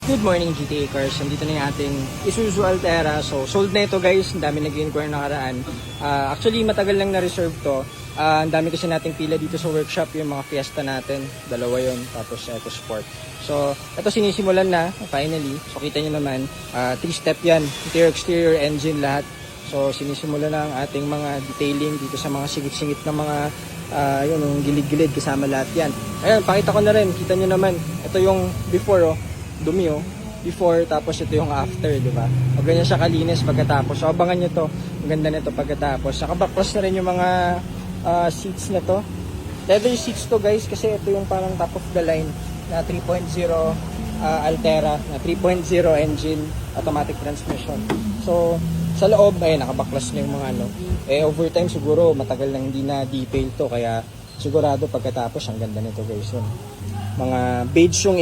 Good morning GTA Cars, nandito na yung ating Isuzu Altera. So sold na ito guys, ang dami nag-inquire nakaraan. Actually matagal lang na-reserve to. Ang dami kasi nating pila dito sa workshop, yung mga Fiesta natin. Dalawa yon, tapos ito Sport. So ito sinisimulan na, finally. So kita nyo naman, 3-step yan. Interior, exterior, engine, lahat. So sinisimulan na ang ating mga detailing dito sa mga singit-singit na mga yun, yung gilid-gilid kasama lahat yan. Ayan, pakita ko na rin, kita nyo naman. Ito yung before dumi before, tapos ito yung after, di ba? O ganyan siya kalinis pagkatapos. So abangan nyo to, ang ganda nito pagkatapos. Nakabaklas na rin yung mga seats na to. Leather seats to guys, kasi ito yung parang top of the line na 3.0 Altera, na 3.0 engine, automatic transmission. So sa loob ay nakabaklas na yung mga over time siguro matagal nang hindi na detail to, kaya sigurado pagkatapos ang ganda nito guys. Yun, mga beige yung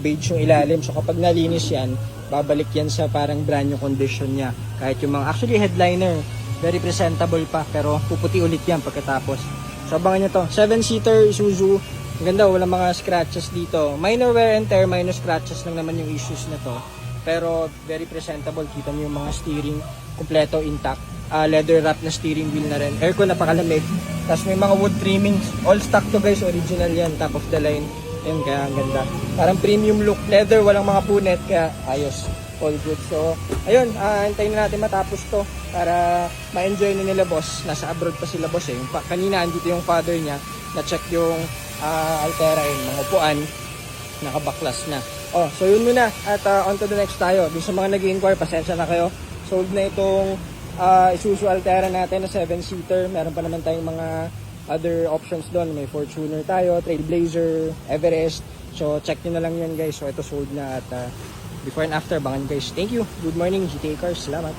beige yung ilalim. So kapag nalinis yan, babalik yan sa parang brand new condition niya. Kahit yung mga actually headliner, very presentable pa, pero puputi ulit yan pagkatapos. So abangan nyo to. 7-seater Isuzu. Ang ganda, walang mga scratches dito. Minor wear and tear, minor scratches lang naman yung issues na to. Pero very presentable. Kita nyo yung mga steering kompleto intact. Leather wrap na steering wheel na rin. Aircon napakalamig. Tapos may mga wood trimmings. All stock to guys, original yan, top of the line. Ayun, kaya ang ganda. Parang premium look. Leather, walang mga punet, kaya ayos. All good. So, ayun, hintayin na natin matapos to para ma-enjoy na nila boss. Nasa abroad pa sila boss eh. Kanina, andito yung father niya. Na-check yung Altera, mga upuan. Nakabaklas na. So yun muna. At on to the next tayo. Dun sa mga nag-inquire, pasensya na kayo. Sold na itong Isuzu Altera natin na 7-seater. Meron pa naman tayong mga other options doon. May Fortuner tayo, Trailblazer, Everest. So check nyo na lang yan guys. So ito sold na at before and after, bangan guys. Thank you. Good morning GTA Cars. Salamat.